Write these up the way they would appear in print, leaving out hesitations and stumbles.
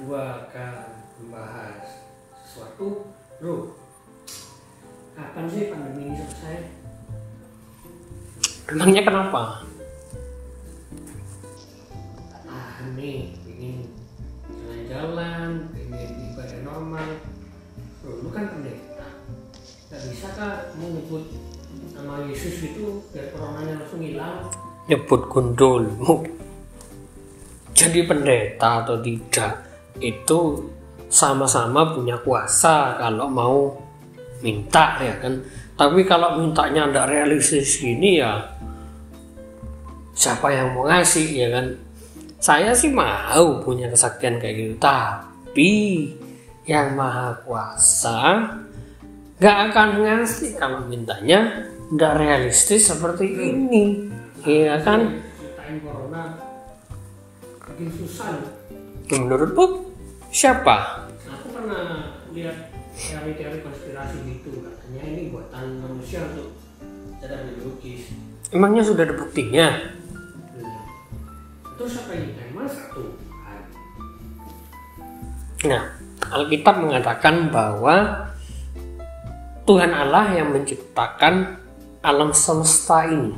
berdua akan membahas sesuatu. Bro, kapan sih pandemi ini selesai? Emangnya kenapa? Nih, ingin jalan-jalan, ingin ibadah normal. Bro, lu kan pendeta, gak bisa kah mau nyebut nama Yesus itu biar coronanya langsung hilang? Nyebut gundulmu jadi pendeta atau tidak itu sama-sama punya kuasa kalau mau minta, ya kan. Tapi kalau mintanya tidak realistis gini, ya siapa yang mau ngasih, ya kan. Saya sih mau punya kesaktian kayak gitu, tapi yang maha kuasa gak akan ngasih kalau mintanya tidak realistis seperti ini, ya kan. Ceritain corona bikin susah. Menurutmu siapa? Aku pernah lihat teori-teori konspirasi gitu, katanya ini buatan manusia untuk cadang biologis. Emangnya sudah ada buktinya? Terus apa yang emang satu? Nah, Alkitab mengatakan bahwa Tuhan Allah yang menciptakan alam semesta ini.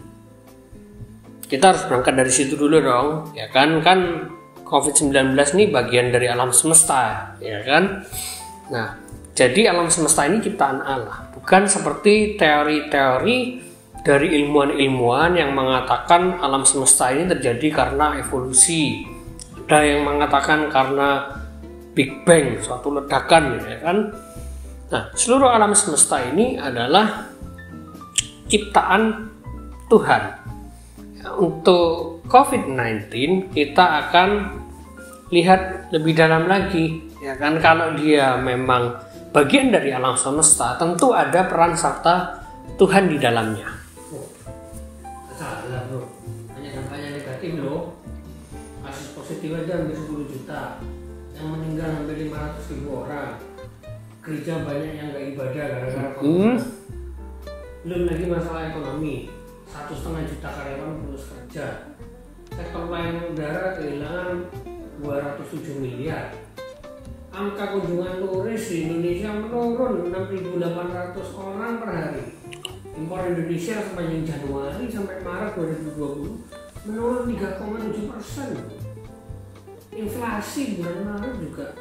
Kita harus berangkat dari situ dulu dong, ya kan? Kan COVID-19 ini bagian dari alam semesta, ya kan? Nah, jadi alam semesta ini ciptaan Allah, bukan seperti teori-teori dari ilmuwan-ilmuwan yang mengatakan alam semesta ini terjadi karena evolusi. Ada yang mengatakan karena Big Bang, suatu ledakan, ya kan? Nah, seluruh alam semesta ini adalah ciptaan Tuhan. Untuk COVID-19 kita akan lihat lebih dalam lagi, ya kan. Kalau dia memang bagian dari alam semesta, tentu ada peran serta Tuhan di dalamnya. Salah bro, hanya dampaknya negatif loh. Kasus positif aja hampir 10 juta, yang meninggal hampir 500.000 orang. Gereja banyak yang gak ibadah gara-gara corona. Belum lagi masalah ekonomi, 1,5 juta karyawan putus kerja. Sektor pelayanan udara kehilangan 207 miliar. Angka kunjungan turis di Indonesia menurun 6.800 orang per hari. Impor Indonesia sepanjang Januari sampai Maret 2020 menurun 3,7%. Inflasi bulan Maret juga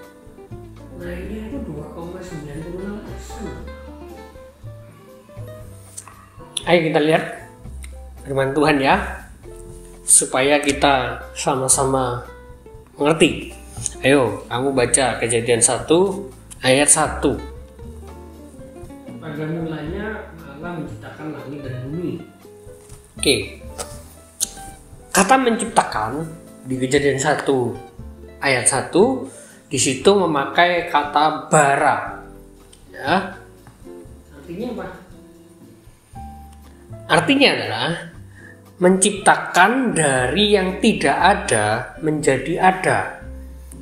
naiknya itu 2,96%. Ayo kita lihat firman Tuhan ya, supaya kita sama-sama mengerti. Ayo, kamu baca Kejadian 1 ayat 1. Pada mulanya Allah menciptakan langit dan bumi. Oke. Kata menciptakan di Kejadian 1 ayat 1 di situ memakai kata bara. Ya. Artinya apa? Artinya adalah menciptakan dari yang tidak ada menjadi ada.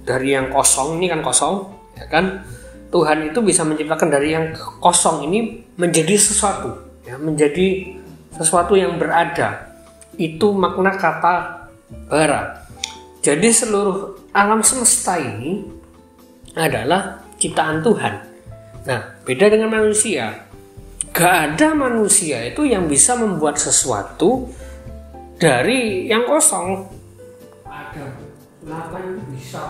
Dari yang kosong, ini kan kosong, ya kan? Tuhan itu bisa menciptakan dari yang kosong ini menjadi sesuatu, ya, menjadi sesuatu yang berada. Itu makna kata bara. Jadi seluruh alam semesta ini adalah ciptaan Tuhan. Nah, beda dengan manusia. Gak ada manusia itu yang bisa membuat sesuatu dari yang kosong. Ada 8 bisa.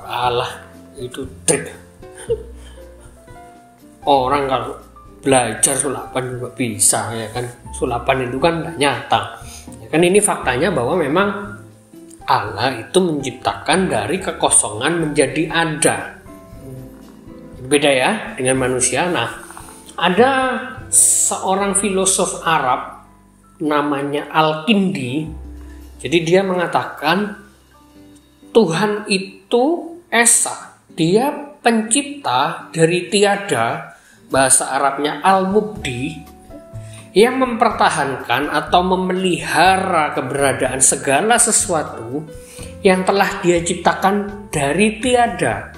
Alah, itu trik. Orang kalau belajar sulapan juga bisa, ya kan. Sulapan itu kan tidak nyata, ya kan. Ini faktanya bahwa memang Allah itu menciptakan dari kekosongan menjadi ada. Beda ya dengan manusia. Nah, ada seorang filosof Arab namanya Al-Kindi. Jadi dia mengatakan Tuhan itu Esa, dia pencipta dari tiada, bahasa Arabnya Al-Mubdi, yang mempertahankan atau memelihara keberadaan segala sesuatu yang telah dia ciptakan dari tiada.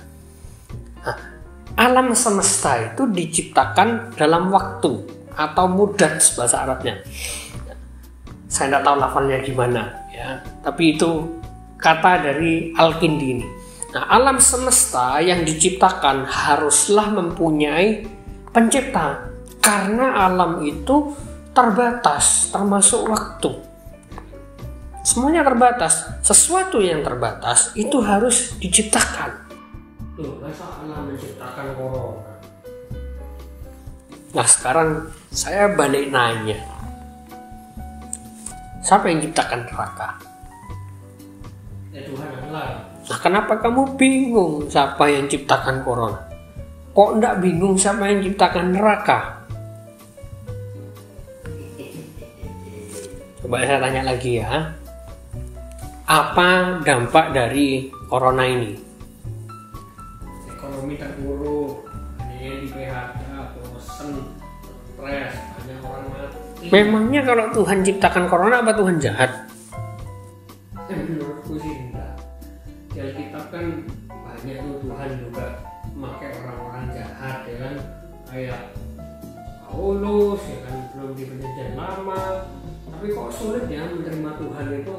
Nah, alam semesta itu diciptakan dalam waktu atau mudat bahasa Arabnya. Saya tidak tahu lafalnya gimana, ya, tapi itu kata dari Al-Kindi ini. Nah, alam semesta yang diciptakan haruslah mempunyai pencipta, karena alam itu terbatas, termasuk waktu. Semuanya terbatas. Sesuatu yang terbatas itu harus diciptakan. Loh, masa Allah menciptakan corona? Nah, sekarang saya balik nanya. Siapa yang ciptakan neraka? Ya Tuhan Allah. Nah, kenapa kamu bingung siapa yang ciptakan corona? Kok enggak bingung siapa yang ciptakan neraka? Coba saya tanya lagi ya. Apa dampak dari corona ini? Ekonomi terpuruk, banyak di PHK, bosan, stres, banyak orang mati. Memangnya kalau Tuhan ciptakan corona, apa Tuhan jahat? Menurutku sih enggak. Di Alkitab kan banyak tuh Tuhan juga memakai orang-orang jahat ya kan, kayak Paulus ya kan, belum di perjanjian lama, tapi kok sulit ya menerima Tuhan itu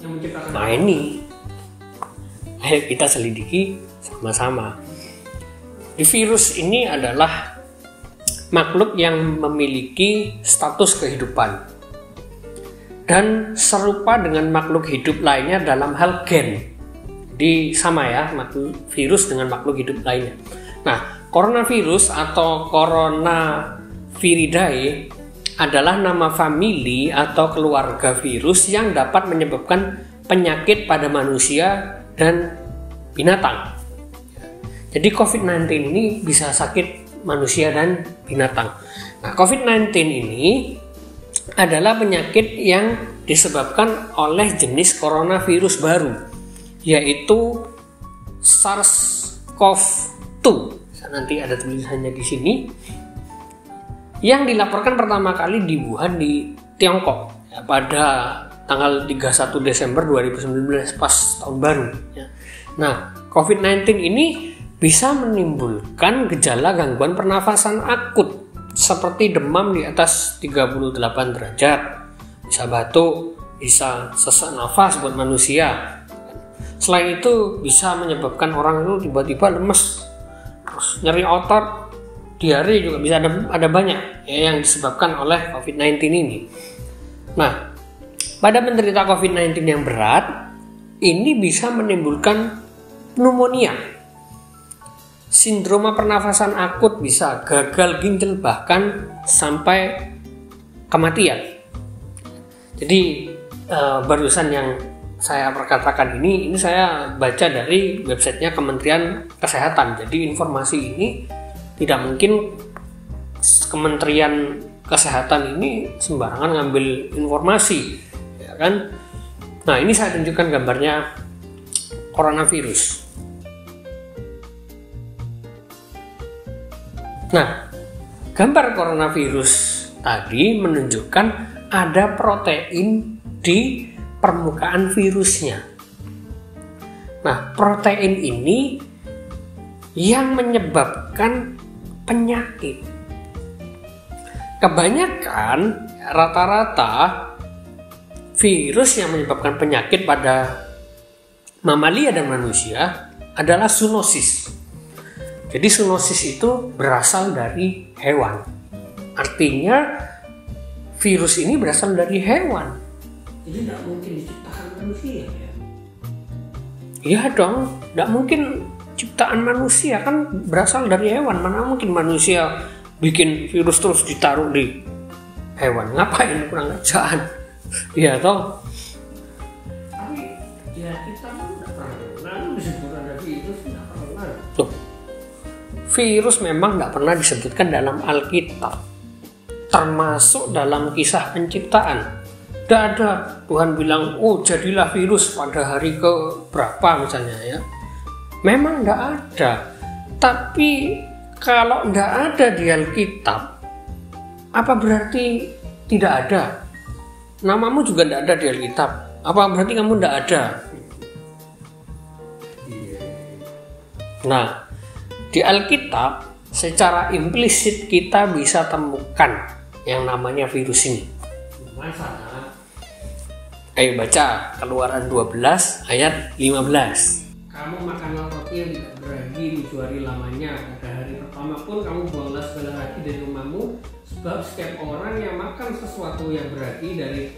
yang menciptakan. Nah ini, ayo kita selidiki sama-sama. Di virus ini adalah makhluk yang memiliki status kehidupan dan serupa dengan makhluk hidup lainnya dalam hal gen. Jadi sama ya, makhluk virus dengan makhluk hidup lainnya. Nah, coronavirus atau Coronaviridae adalah nama famili atau keluarga virus yang dapat menyebabkan penyakit pada manusia dan binatang. Jadi COVID-19 ini bisa sakit manusia dan binatang. Nah, COVID-19 ini adalah penyakit yang disebabkan oleh jenis coronavirus baru, yaitu SARS-CoV-2. Nanti ada tulisannya di sini. Yang dilaporkan pertama kali di Wuhan di Tiongkok ya, pada tanggal 31 Desember 2019 pas tahun baru ya. Nah, COVID-19 ini bisa menimbulkan gejala gangguan pernafasan akut seperti demam di atas 38 derajat, bisa batuk, bisa sesak nafas buat manusia. Selain itu bisa menyebabkan orang itu tiba-tiba lemes, terus nyeri otot, diare juga bisa ada banyak ya, yang disebabkan oleh COVID-19 ini. Nah, pada penderita COVID-19 yang berat, ini bisa menimbulkan pneumonia, sindroma pernafasan akut, bisa gagal ginjal, bahkan sampai kematian. Jadi barusan yang saya perkatakan ini saya baca dari websitenya Kementerian Kesehatan. Jadi informasi ini tidak mungkin Kementerian Kesehatan ini sembarangan ngambil informasi, ya kan? Nah, ini saya tunjukkan gambarnya coronavirus. Nah, gambar coronavirus tadi menunjukkan ada protein di permukaan virusnya. Nah, protein ini yang menyebabkan penyakit. Kebanyakan rata-rata virus yang menyebabkan penyakit pada mamalia dan manusia adalah zoonosis. Jadi zoonosis itu berasal dari hewan. Artinya virus ini berasal dari hewan. Jadi tidak mungkin diciptakan manusia ya? Iya dong, tidak mungkin ciptaan manusia, kan berasal dari hewan. Mana mungkin manusia bikin virus terus ditaruh di hewan? Ngapain, kurang ajaraan. Iya toh. Tapi ya kita tidak pernah disebut ada virus, tidak pernah. Tuh, virus memang tidak pernah disebutkan dalam Alkitab, termasuk dalam kisah penciptaan. Tidak ada Tuhan bilang, oh jadilah virus pada hari ke berapa misalnya ya. Memang tidak ada. Tapi kalau tidak ada di Alkitab, apa berarti tidak ada? Namamu juga tidak ada di Alkitab. Apa berarti kamu tidak ada? Nah, di Alkitab secara implisit kita bisa temukan yang namanya virus ini. Masa? Ayo baca Keluaran 12 ayat 15. kamu makanlah roti yang tidak beragi 7 hari lamanya. Pada hari pertama pun kamu buanglah segala ragi dari rumahmu, sebab setiap orang yang makan sesuatu yang beragi dari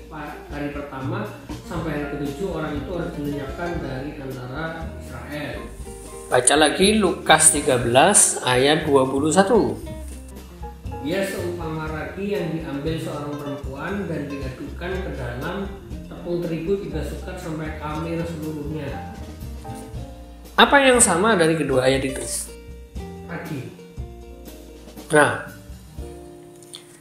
hari pertama sampai hari ke-7, orang itu harus dilenyapkan dari antara Israel. Baca lagi Lukas 13 ayat 21. Ia seumpama ragi yang diambil seorang perempuan dan diadukan ke dalam tepung terigu 3 sukat sampai kamir seluruhnya. Apa yang sama dari kedua ayat itu? Ragi. Nah,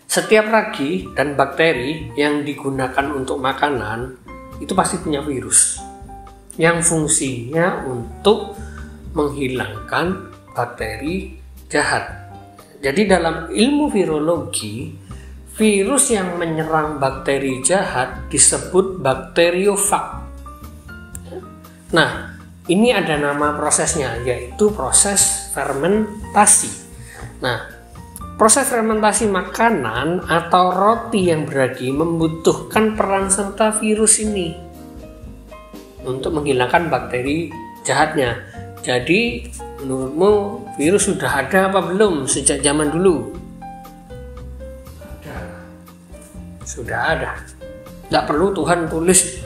setiap ragi dan bakteri yang digunakan untuk makanan itu pasti punya virus yang fungsinya untuk menghilangkan bakteri jahat. Jadi dalam ilmu virologi, virus yang menyerang bakteri jahat disebut bakteriofag. Nah, ini ada nama prosesnya, yaitu proses fermentasi. Nah, proses fermentasi makanan atau roti yang beragi membutuhkan peran serta virus ini untuk menghilangkan bakteri jahatnya. Jadi, menurutmu virus sudah ada apa belum sejak zaman dulu? Ada. Sudah ada. Tidak perlu Tuhan tulis,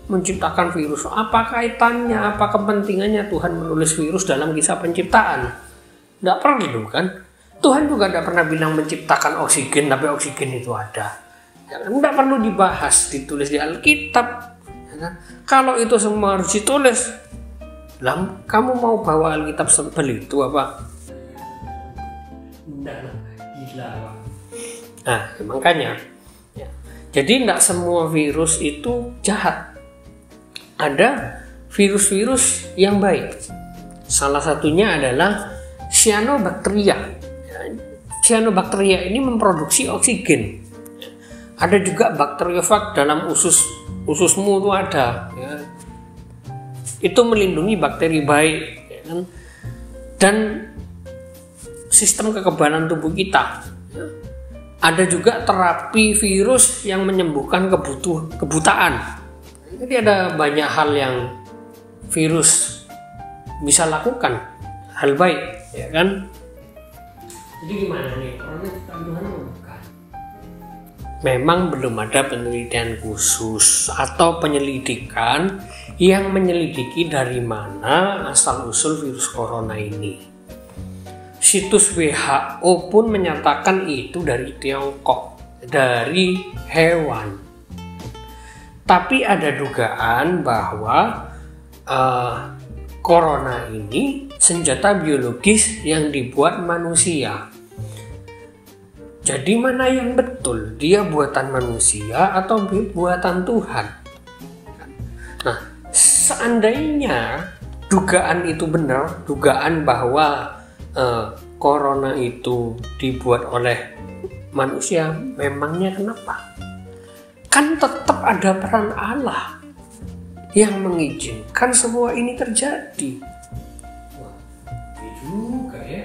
menciptakan virus. Apa kaitannya, apa kepentingannya Tuhan menulis virus dalam kisah penciptaan? Tidak perlu kan? Tuhan juga tidak pernah bilang menciptakan oksigen, tapi oksigen itu ada. Tidak perlu dibahas, ditulis di Alkitab. Kalau itu semua harus ditulis, kamu mau bawa Alkitab sebel itu apa? Tidak, gila. Nah, makanya. Jadi tidak semua virus itu jahat. Ada virus-virus yang baik. Salah satunya adalah cyanobacteria. Cyanobacteria ini memproduksi oksigen. Ada juga bakteriofag dalam ususmu itu ada. Ya. Itu melindungi bakteri baik. Ya kan? Dan sistem kekebalan tubuh kita. Ya. Ada juga terapi virus yang menyembuhkan kebutaan. Jadi ada banyak hal yang virus bisa lakukan, hal baik, ya kan? Jadi gimana nih? Corona ciptaan Tuhan atau bukan? Memang belum ada penelitian khusus atau penyelidikan yang menyelidiki dari mana asal-usul virus corona ini. Situs WHO pun menyatakan itu dari Tiongkok, dari hewan. Tapi ada dugaan bahwa corona ini senjata biologis yang dibuat manusia. Jadi mana yang betul? Dia buatan manusia atau buatan Tuhan? Nah, seandainya dugaan itu benar, dugaan bahwa corona itu dibuat oleh manusia, memangnya kenapa? Kan tetap ada peran Allah yang mengizinkan semua ini terjadi. Wah, iya juga ya.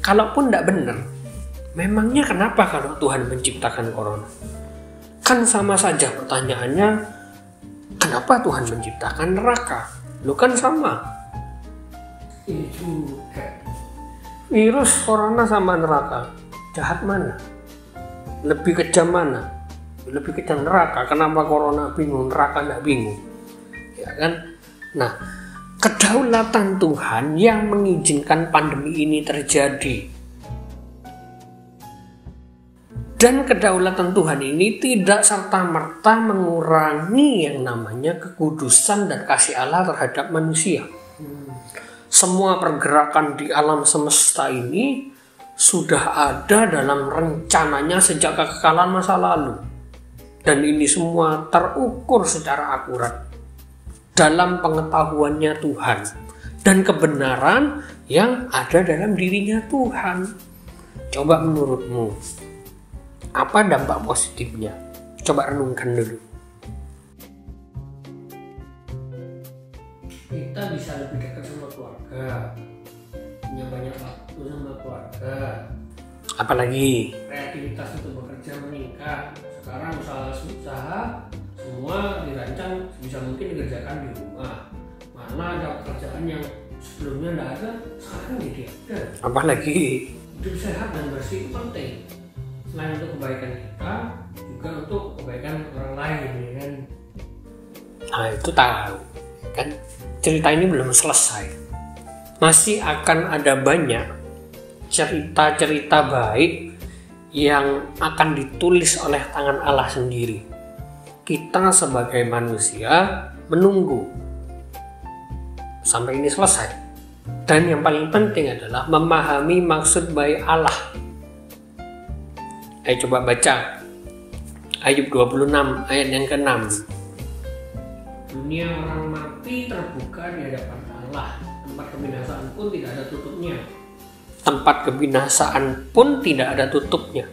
Kalaupun tidak benar, memangnya kenapa kalau Tuhan menciptakan corona? Kan sama saja pertanyaannya, kenapa Tuhan menciptakan neraka? Lu kan sama. Iya juga. Virus corona sama neraka, jahat mana? Lebih kejam mana? Lebih kejam neraka. Kenapa corona bingung, neraka tidak bingung? Ya kan? Nah, kedaulatan Tuhan yang mengizinkan pandemi ini terjadi. Dan kedaulatan Tuhan ini tidak serta-merta mengurangi yang namanya kekudusan dan kasih Allah terhadap manusia. Semua pergerakan di alam semesta ini sudah ada dalam rencananya sejak kekekalan masa lalu. Dan ini semua terukur secara akurat dalam pengetahuannya Tuhan dan kebenaran yang ada dalam dirinya Tuhan. Coba menurutmu, apa dampak positifnya? Coba renungkan dulu. Kita bisa lebih dekat sama keluarga, punya banyak waktu sama keluarga. Apalagi Kreativitas untuk bekerja meningkat. Sekarang usaha semua dirancang bisa mungkin dikerjakan di rumah. Malah ada pekerjaan yang sebelumnya tidak ada, sekarang jadi ada. Apalagi Hidup sehat dan bersih itu penting. Selain untuk kebaikan kita, juga untuk kebaikan orang lain, ya kan? Nah itu tahu kan, cerita ini belum selesai, masih akan ada banyak cerita-cerita baik yang akan ditulis oleh tangan Allah sendiri. Kita sebagai manusia menunggu sampai ini selesai, dan yang paling penting adalah memahami maksud baik Allah. Ayo coba baca Ayub 26 ayat yang ke-6. Dunia orang mati terbuka di hadapan Allah, tempat kebinasaan pun tidak ada tutupnya. Tempat kebinasaan pun tidak ada tutupnya.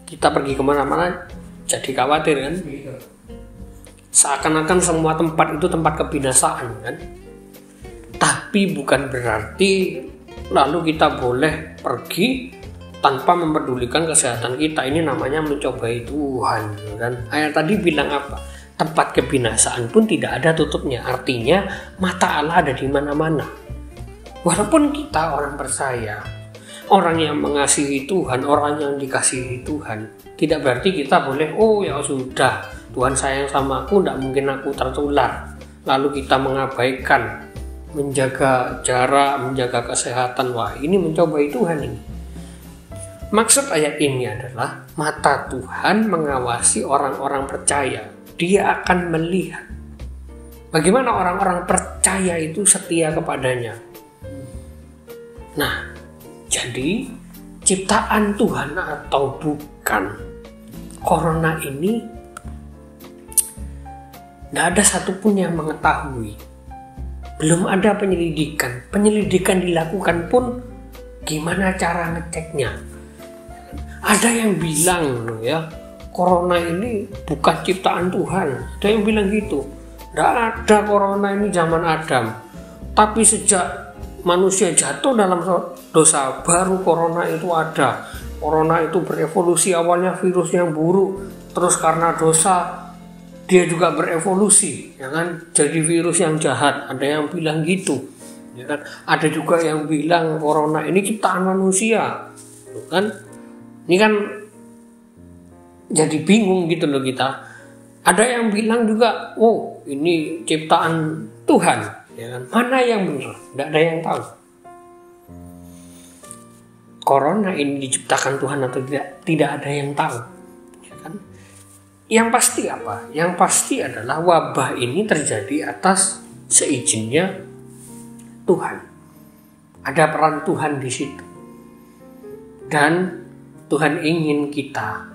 Kita pergi kemana-mana jadi khawatir kan? Gitu. Seakan-akan semua tempat itu tempat kebinasaan kan? Tapi bukan berarti lalu kita boleh pergi tanpa mempedulikan kesehatan kita. Ini namanya mencobai Tuhan kan? Ayat tadi bilang apa? Tempat kebinasaan pun tidak ada tutupnya. Artinya mata Allah ada di mana-mana. Walaupun kita orang percaya, orang yang mengasihi Tuhan, orang yang dikasihi Tuhan, tidak berarti kita boleh, oh ya sudah, Tuhan sayang sama aku, tidak mungkin aku tertular. Lalu kita mengabaikan, menjaga jarak, menjaga kesehatan. Wah, ini mencobai Tuhan ini. Maksud ayat ini adalah mata Tuhan mengawasi orang-orang percaya. Dia akan melihat bagaimana orang-orang percaya itu setia kepadanya. Nah, jadi ciptaan Tuhan atau bukan, corona ini tidak ada satupun yang mengetahui. Belum ada penyelidikan. Penyelidikan dilakukan pun gimana cara ngeceknya. Ada yang bilang ya, corona ini bukan ciptaan Tuhan. Ada yang bilang gitu. Tidak ada corona ini zaman Adam. Tapi sejak manusia jatuh dalam dosa, baru corona itu ada. Corona itu berevolusi, awalnya virus yang buruk, terus karena dosa dia juga berevolusi, ya kan? Jadi virus yang jahat. Ada yang bilang gitu, ya kan? Ada juga yang bilang corona ini ciptaan manusia, kan? Ini kan jadi bingung gitu loh kita. Ada yang bilang juga, oh ini ciptaan Tuhan, ya kan? Mana yang benar? Tidak ada yang tahu. Corona ini diciptakan Tuhan atau tidak ada yang tahu, ya kan? Yang pasti apa? Yang pasti adalah wabah ini terjadi atas seizinnya Tuhan. Ada peran Tuhan di situ. Dan Tuhan ingin kita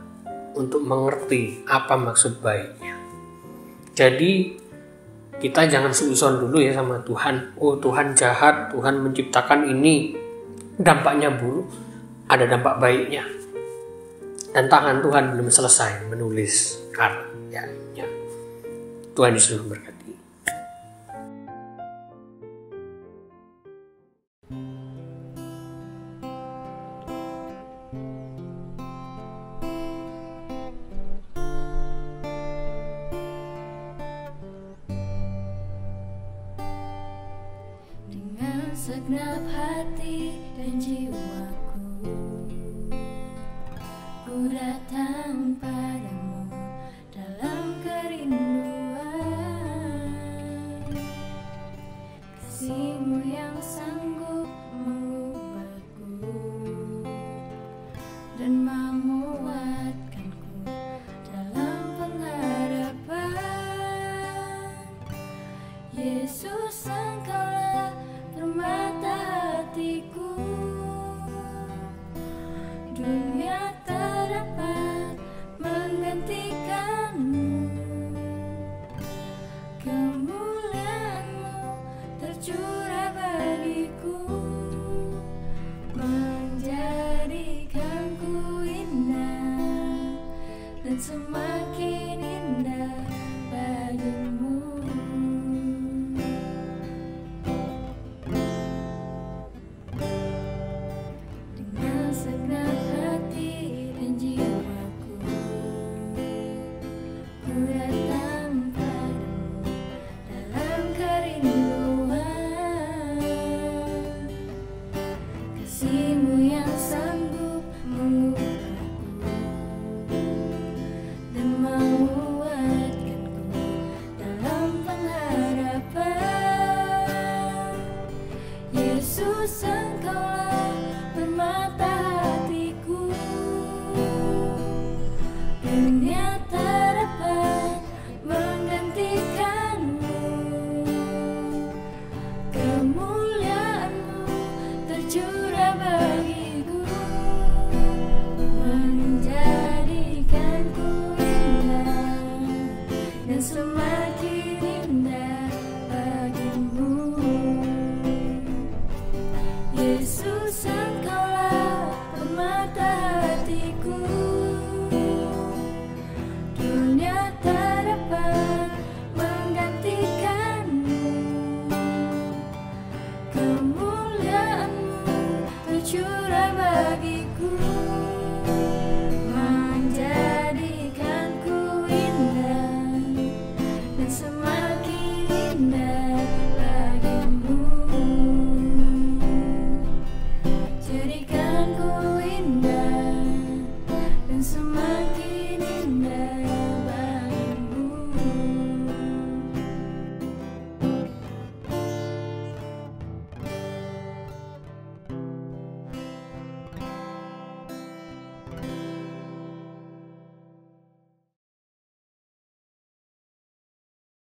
untuk mengerti apa maksud baiknya. Jadi kita jangan suuzon dulu ya sama Tuhan. Oh Tuhan jahat, Tuhan menciptakan ini, dampaknya buruk. Ada dampak baiknya. Dan tangan Tuhan belum selesai menulis karyanya. Tuhan Yesus memberkati. Dengan segenap hati dan jiwaku, ku datang padamu dalam kerinduan. Kasih-Mu yang sanggup mengubahku dan menguatkanku dalam pengharapan. Yesus, Engkaulah permata hatiku. Engkaulah permata